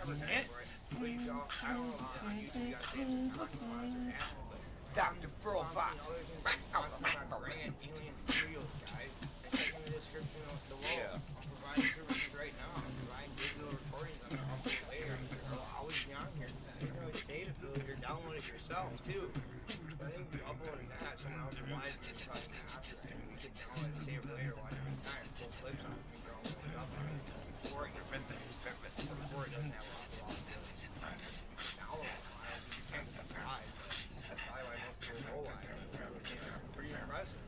I'm gonna take but you don't, I don't know, on YouTube you gotta say it's a non-sponsored ad, but DrFurlbox. My brand, Alien Studios, guys. And check in the description below. I'm providing services right now. I'm providing digital recordings. I'm gonna upload later. I'll always be on here. You can really say it if you're downloading it yourself, too. I think we uploaded that, someone else provided it, probably copyright. We could download it, save it later, watch it anytime. Pull clips on it, we can upload it. Before it doesn't have a lot of download files, you can't get the live. That's probably why most people go live. Pretty impressive.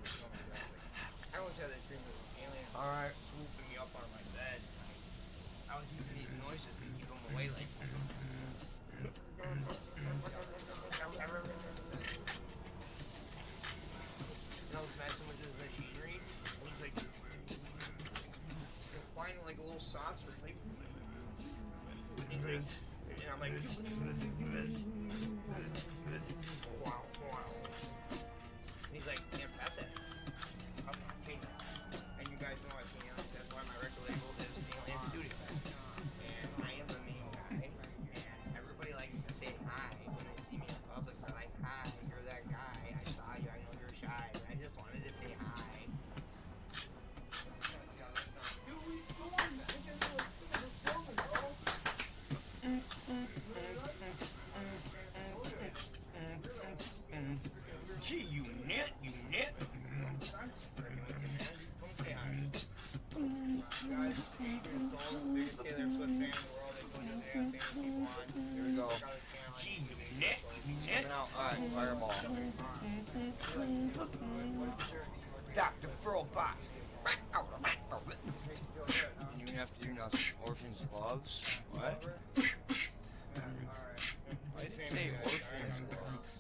I once had that dream of this alien swooping me up on my bed. I was using these noises to keep them away, like. I was messing with his machinery. It was like flying like a little saucer. Like, he's like, and I'm like, wow. And he's like, can't pass it. Okay. And you guys know I've seen aliens. That's why my record label is Alien Studio. And I am the main guy. And everybody likes to say hi when they see me in public. They're like, hi. DrFurlbox. You even have to do nothing. Orphans gloves? What? Why did it say orphans gloves?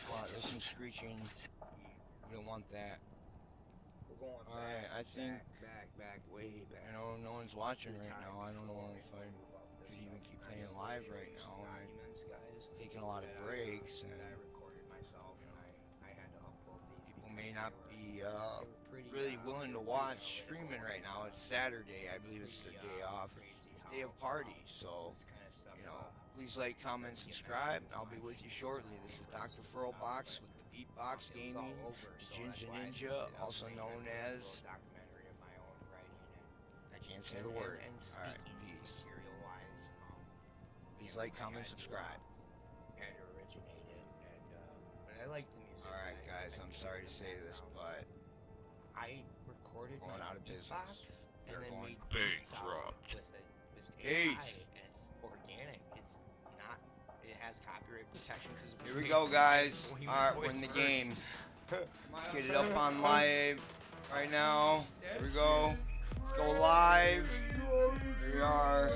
Wow, there's some screeching. We don't want that. Alright, I think, Way back. you know, no one's watching right now. I don't know if I should even keep playing live right now. I'm taking a lot of breaks, and people may not be really willing to watch streaming right now. It's Saturday. I believe it's their day off. It's day of party, so, you know, please like, comment, subscribe. I'll be with you shortly. This is DrFurlbox with the Beatbox Gaming, the Ginger Ninja, also known as, I can't say the word. Alright, peace. Please like, comment, subscribe. I like the music. Alright guys, I'm sorry to say this, but I recorded going my out of business. beatbox and They're then going made beats out of it with AI, Peace. and it's organic. It's not. It has copyright protection because. Here we go, guys. Alright, win the game. Let's get it up on live right now. Here we go. Let's go live. Here we are.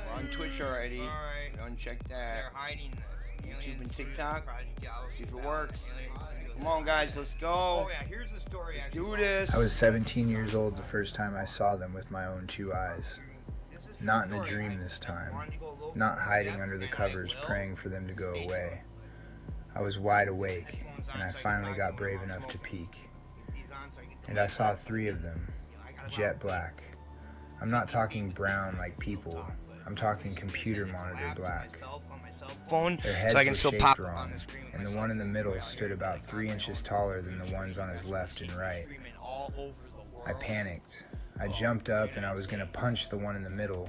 We're on Twitch already. Alright. Don't check that. They're hiding this. YouTube and TikTok. Project Galaxy See if it Battle, works. Aliens, Come on, guys. Let's go. Oh yeah, here's the story. Let's actually. do this. I was 17 years old the first time I saw them with my own 2 eyes. This is Not in the a story. dream this time. I wanted to go local Not hiding depth, under the and I covers will. praying for them to go away. I was wide awake, and I finally got brave enough to peek. And I saw 3 of them, jet black. I'm not talking brown like people. I'm talking computer monitor black. Phone, Their heads so I can were still shaped pop wrong, on the screen. and the one in the middle stood about 3 inches taller than the ones on his left and right. I panicked. I jumped up and I was gonna punch the one in the middle.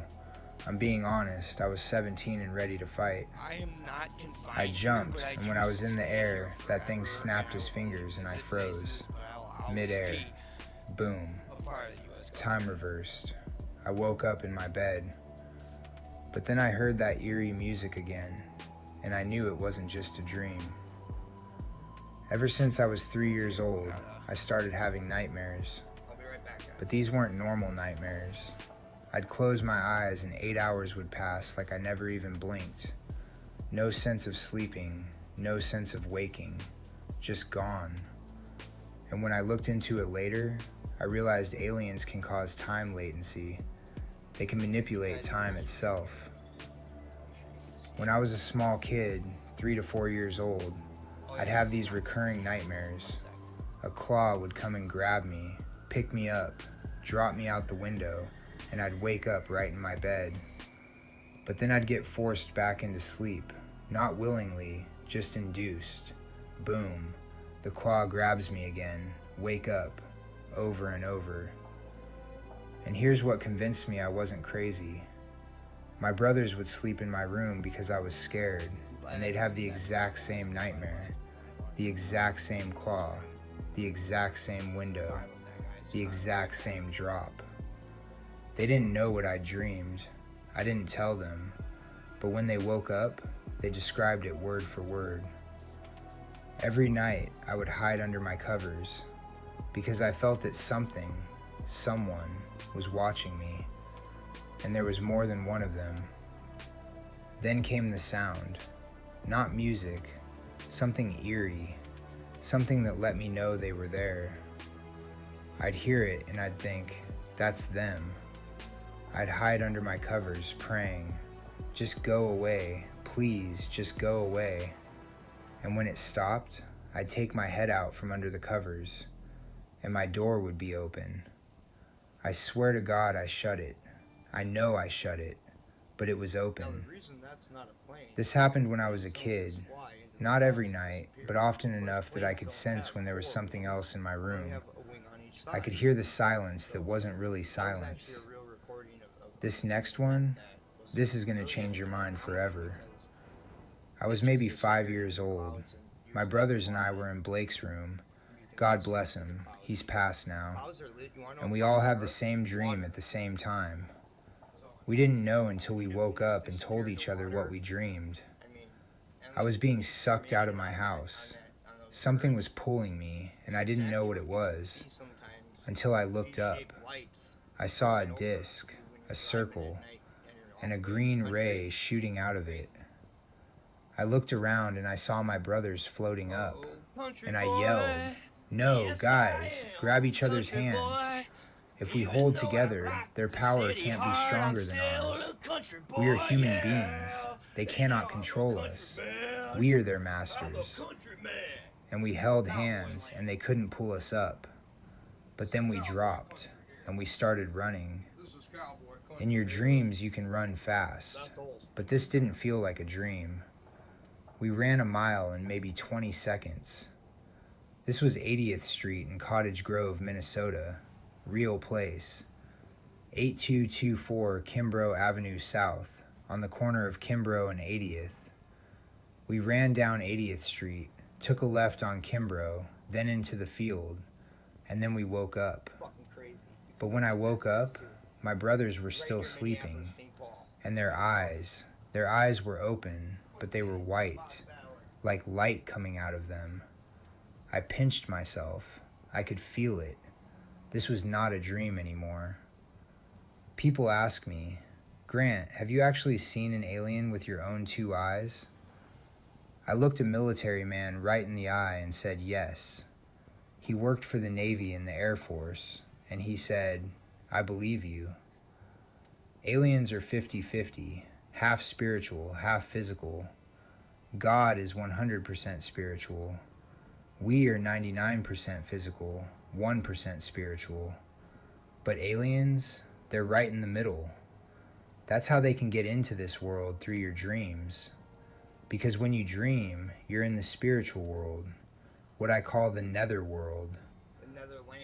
I'm being honest, I was 17 and ready to fight. I am not confined. I jumped, and when I was in the air, that thing snapped his fingers and I froze. Mid-air. Boom. Time reversed. I woke up in my bed. But then I heard that eerie music again, and I knew it wasn't just a dream. Ever since I was 3 years old, I started having nightmares. I'll be right back, guys. But these weren't normal nightmares. I'd close my eyes and 8 hours would pass like I never even blinked. No sense of sleeping, no sense of waking, just gone. And when I looked into it later, I realized aliens can cause time latency. They can manipulate time itself. When I was a small kid, 3 to 4 years old, I'd have these recurring nightmares. A claw would come and grab me, pick me up, drop me out the window, and I'd wake up right in my bed. But then I'd get forced back into sleep, not willingly, just induced. Boom, the claw grabs me again, wake up, over and over. And here's what convinced me I wasn't crazy. My brothers would sleep in my room because I was scared, and they'd have the exact same nightmare, the exact same claw, the exact same window, the exact same drop. They didn't know what I dreamed. I didn't tell them, but when they woke up, they described it word for word. Every night, I would hide under my covers because I felt that something, someone, was watching me, and there was more than one of them. Then came the sound, not music, something eerie, something that let me know they were there. I'd hear it and I'd think, that's them. I'd hide under my covers praying, just go away, please, just go away. And when it stopped, I'd take my head out from under the covers, and my door would be open. I swear to God I shut it. I know I shut it, but it was open. This happened when I was a kid. Not every night, but often enough that I could sense when there was something else in my room. I could hear the silence that wasn't really silence. This next one, this is gonna change your mind forever. I was maybe 5 years old. My brothers and I were in Blake's room, God bless him, he's passed now, and we all have the same dream at the same time. We didn't know until we woke up and told each other what we dreamed. I was being sucked out of my house. Something was pulling me, and I didn't know what it was until I looked up. I saw a disc, a circle, and a green ray shooting out of it. I looked around and I saw my brothers floating up, and I yelled, "No, guys, grab each other's hands. If we hold together, their power can't be stronger than ours. We are human beings. They cannot control us. We are their masters." And we held hands and they couldn't pull us up. But then we dropped and we started running. In your dreams you can run fast, but this didn't feel like a dream. We ran a mile in maybe 20 seconds. This was 80th Street in Cottage Grove, Minnesota. Real place. 8224 Kimbrough Avenue South, on the corner of Kimbrough and 80th. We ran down 80th Street, took a left on Kimbrough, then into the field, and then we woke up. But when I woke up, my brothers were still sleeping, and their eyes were open, but they were white, like light coming out of them. I pinched myself. I could feel it. This was not a dream anymore. People ask me, "Grant, have you actually seen an alien with your own two eyes?" I looked a military man right in the eye and said yes. He worked for the Navy and the Air Force, and he said, "I believe you." Aliens are 50-50, half spiritual, half physical. God is 100% spiritual. We are 99% physical, 1% spiritual. But aliens, they're right in the middle. That's how they can get into this world, through your dreams. Because when you dream, you're in the spiritual world, what I call the nether world.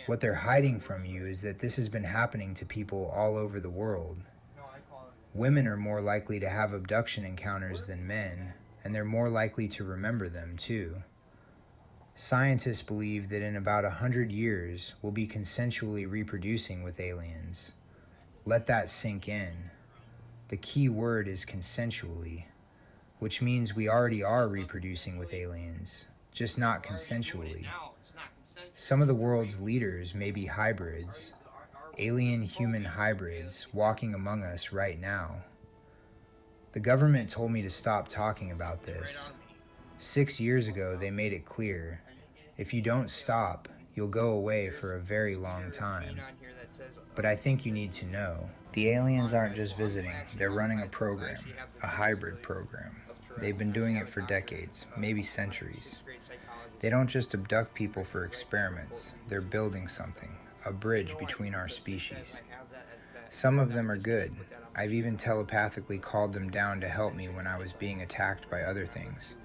What they're hiding from you is that this has been happening to people all over the world. Women are more likely to have abduction encounters than men, and they're more likely to remember them too. Scientists believe that in about 100 years, we'll be consensually reproducing with aliens. Let that sink in. The key word is consensually, which means we already are reproducing with aliens, just not consensually. Some of the world's leaders may be hybrids, alien-human hybrids walking among us right now. The government told me to stop talking about this. 6 years ago, they made it clear, if you don't stop, you'll go away for a very long time. But I think you need to know. The aliens aren't just visiting, they're running a program, a hybrid program. They've been doing it for decades, maybe centuries. They don't just abduct people for experiments, they're building something, a bridge between our species. Some of them are good. I've even telepathically called them down to help me when I was being attacked by other things,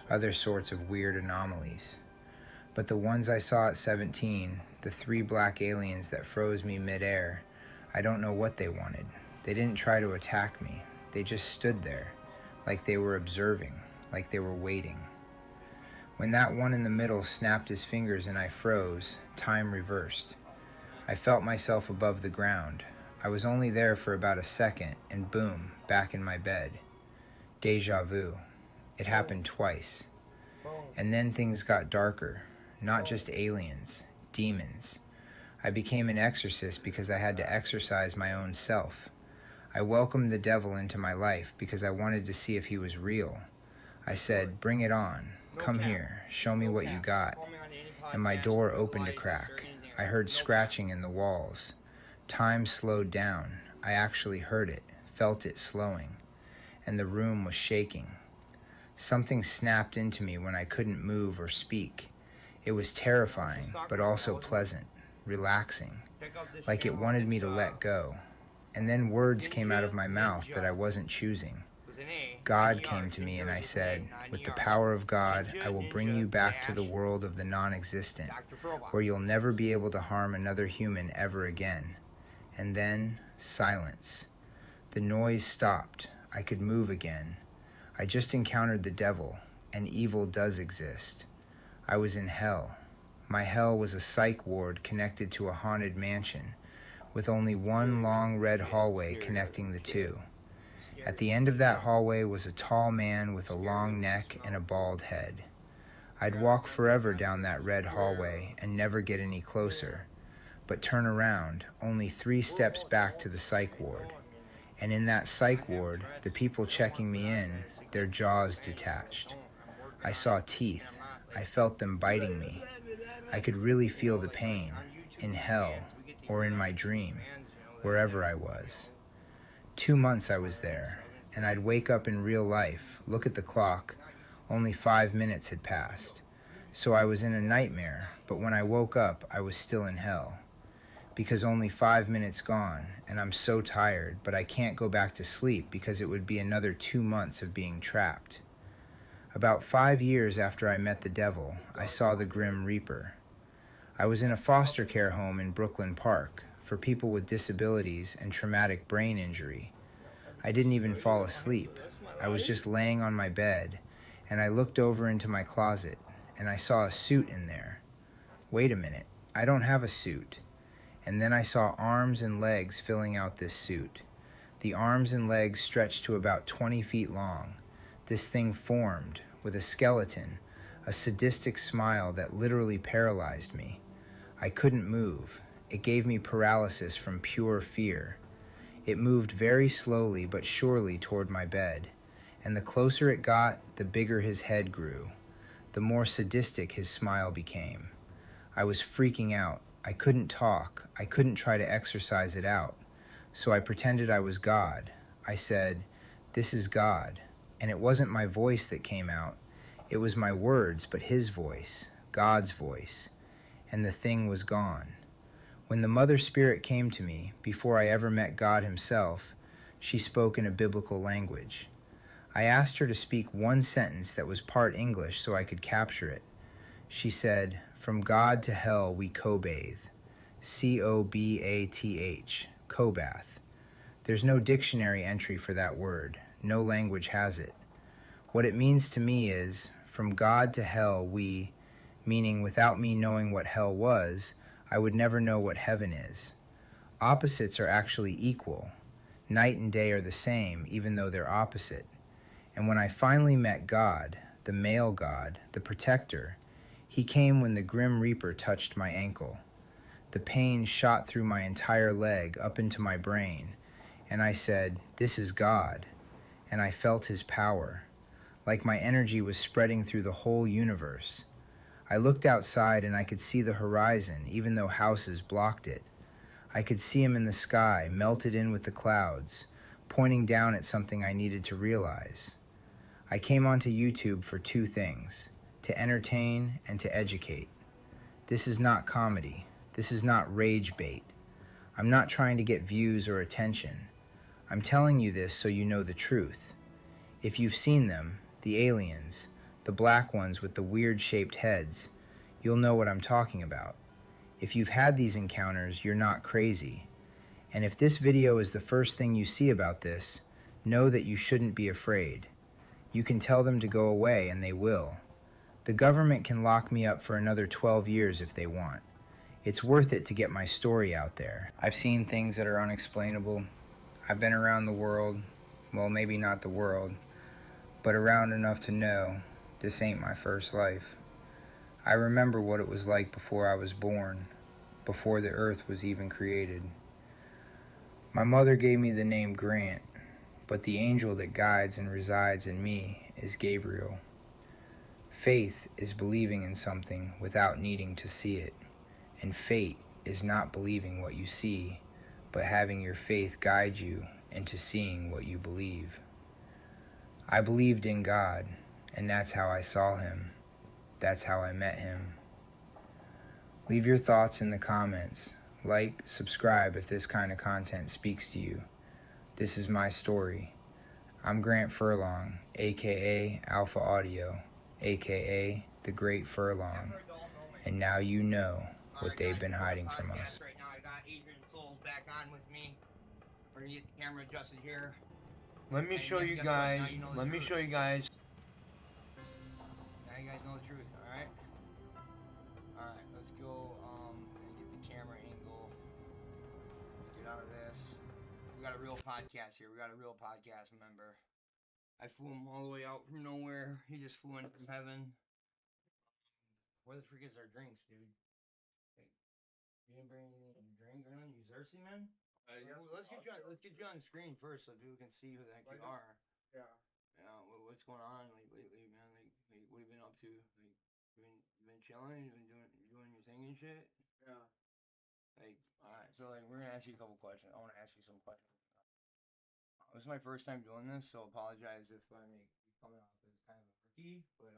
other sorts of weird anomalies. But the ones I saw at 17, the 3 black aliens that froze me midair, I don't know what they wanted. They didn't try to attack me. They just stood there, like they were observing, like they were waiting. When that one in the middle snapped his fingers and I froze, time reversed. I felt myself above the ground. I was only there for about a second, and boom, back in my bed. Deja vu. It happened twice. And then things got darker. Not just aliens, demons. I became an exorcist because I had to exorcise my own self. I welcomed the devil into my life because I wanted to see if he was real. I said, "Bring it on. Come here. Show me what you got." And my door opened a crack. I heard scratching in the walls. Time slowed down. I actually heard it, felt it slowing. And the room was shaking. Something snapped into me when I couldn't move or speak. It was terrifying, but also pleasant, relaxing, like it wanted me to let go. And then words came out of my mouth that I wasn't choosing. God came to me and I said, "With the power of God, I will bring you back to the world of the non-existent, where you'll never be able to harm another human ever again." And then, silence. The noise stopped. I could move again. I just encountered the devil, and evil does exist. I was in hell. My hell was a psych ward connected to a haunted mansion, with only one long red hallway connecting the two. At the end of that hallway was a tall man with a long neck and a bald head. I'd walk forever down that red hallway and never get any closer, but turn around only 3 steps back to the psych ward. And in that psych ward, the people checking me in, their jaws detached. I saw teeth. I felt them biting me. I could really feel the pain, in hell, or in my dream, wherever I was. 2 months I was there, and I'd wake up in real life, look at the clock, only 5 minutes had passed. So I was in a nightmare, but when I woke up, I was still in hell. Because only 5 minutes gone, and I'm so tired, but I can't go back to sleep because it would be another 2 months of being trapped. About 5 years after I met the devil, I saw the Grim Reaper. I was in a foster care home in Brooklyn Park for people with disabilities and traumatic brain injury. I didn't even fall asleep. I was just laying on my bed, and I looked over into my closet, and I saw a suit in there. Wait a minute, I don't have a suit. And then I saw arms and legs filling out this suit. The arms and legs stretched to about 20 feet long. This thing formed, with a skeleton, a sadistic smile that literally paralyzed me. I couldn't move. It gave me paralysis from pure fear. It moved very slowly but surely toward my bed, and the closer it got, the bigger his head grew. The more sadistic his smile became. I was freaking out. I couldn't talk. I couldn't try to exorcise it out. So I pretended I was God. I said, "This is God." And it wasn't my voice that came out. It was my words, but his voice, God's voice. And the thing was gone. When the Mother Spirit came to me, before I ever met God himself, she spoke in a biblical language. I asked her to speak one sentence that was part English so I could capture it. She said, "From God to hell we co-bathe." C-O-B-A-T-H, co-bath. There's no dictionary entry for that word. No language has it. What it means to me is, from God to hell we, meaning without me knowing what hell was, I would never know what heaven is. Opposites are actually equal. Night and day are the same, even though they're opposite. And when I finally met God, the male God, the protector, he came when the Grim Reaper touched my ankle. The pain shot through my entire leg up into my brain, and I said, "This is God," and I felt his power, like my energy was spreading through the whole universe. I looked outside and I could see the horizon, even though houses blocked it. I could see him in the sky, melted in with the clouds, pointing down at something I needed to realize. I came onto YouTube for 2 things: to entertain and to educate. This is not comedy. This is not rage bait. I'm not trying to get views or attention. I'm telling you this so you know the truth. If you've seen them, the aliens, the black ones with the weird shaped heads, you'll know what I'm talking about. If you've had these encounters, you're not crazy. And if this video is the first thing you see about this, know that you shouldn't be afraid. You can tell them to go away and they will. The government can lock me up for another 12 years if they want. It's worth it to get my story out there. I've seen things that are unexplainable. I've been around the world, well, maybe not the world, but around enough to know this ain't my first life. I remember what it was like before I was born, before the earth was even created. My mother gave me the name Grant, but the angel that guides and resides in me is Gabriel. Faith is believing in something without needing to see it. And fate is not believing what you see, but having your faith guide you into seeing what you believe. I believed in God, and that's how I saw him. That's how I met him. Leave your thoughts in the comments. Like, subscribe if this kind of content speaks to you. This is my story. I'm Grant Furlong, aka Alpha Audio, aka the Great Furlong, and now you know what they've been hiding from us. Right now, I got Adrian Souls back on with me. We're gonna get the camera adjusted here. Let me show you guys. Let me show you guys. Now you guys know the truth, alright? Alright, let's let's go and get the camera angle. Let's get out of this. We got a real podcast here. We got a real podcast member. I flew him all the way out from nowhere. He just flew in from heaven. Where the freak is our drinks, dude? Hey, you didn't bring anything to drink or nothing? You thirsty, man? Let's get you on the screen first so people can see who the heck you are. Yeah. Yeah. What's going on like lately, man? Like what have you been up to? Like you been chilling? You been doing your thing and shit? Yeah. Like, all right. So like we're gonna ask you a couple questions. I want to ask you some questions. This is my first time doing this, so apologize if I make you coming off as kind of a rookie. But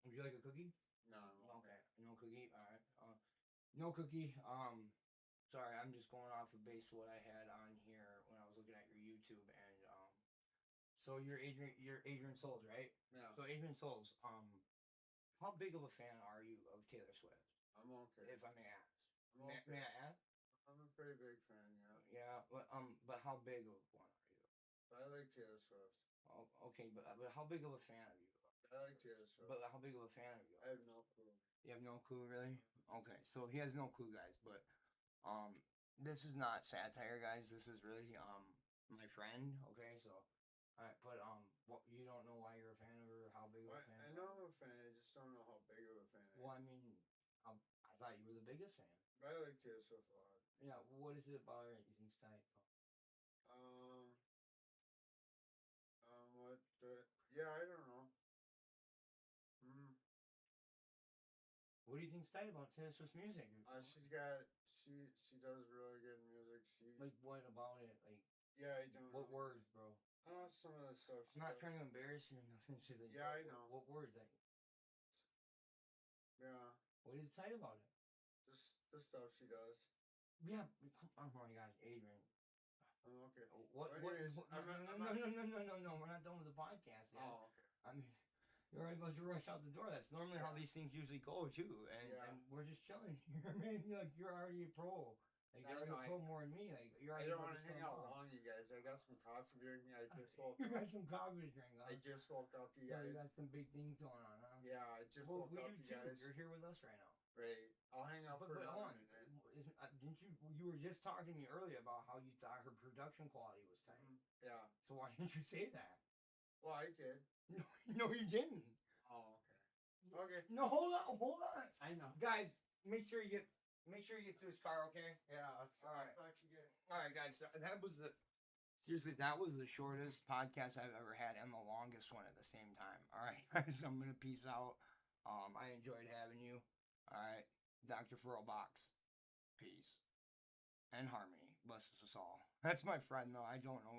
would you like a cookie? No. Okay. No cookie. All right. No cookie. Sorry, I'm just going off of base what I had on here when I was looking at your YouTube, and so you're Adrian Souls, right? Yeah. So Adrian Souls, how big of a fan are you of Taylor Swift? I'm okay. If I may ask. I'm okay. May I ask? I'm a pretty big fan, yeah. Yeah, but how big of one are you? I like Taylor Swift. Oh, okay, but how big of a fan are you? I like Taylor Swift. But how big of a fan are you? I have no clue. You have no clue, really? Okay, so he has no clue, guys. But this is not satire, guys. This is really my friend. Okay, so but what you don't know why you're a fan of her, or how big of a fan? I know I'm a fan. I just don't know how big of a fan I am. Well, I mean, I thought you were the biggest fan. But I like Taylor Swift a lot. Yeah. What is it about her you think's tight? What the? Yeah, I don't know. What do you think's tight about Taylor Swift's music? She does really good music. Like what about it? Like yeah, I don't. What know. words, bro? Some of the stuff. I'm not trying to embarrass you or nothing. She's like, yeah, I know. What words? Like, yeah. What is tight about it? Just the stuff she does. Yeah. Oh my gosh, Adrian. Okay. What? No. We're not done with the podcast yet. Oh, okay. I mean, you're already about to rush out the door. That's normally how these things usually go too. And we're just chilling here, man. You're already a pro. Like you're already a pro more than me. Like you're already. I don't want to hang out long, you guys. I got some coffee to drink. I just woke You up. got some coffee to drink, huh? I just woke up, you Yeah, guys. you got some big things going on, huh? Yeah, I just woke up, do you too. guys. You're here with us right now. Right. I'll hang out for another minute. Didn't you were just talking to me earlier about how you thought her production quality was tight. Yeah. So why didn't you say that? Well, I did. No, you didn't. Oh, okay. Okay. No, hold on. I know. Guys, make sure you get to his car, okay? Yeah. All right. All All right, guys. So that was the shortest podcast I've ever had and the longest one at the same time. All right, guys. I'm gonna peace out. I enjoyed having you. All right, DrFurlbox. Peace and harmony blesses us all. That's my friend, though. I don't know why.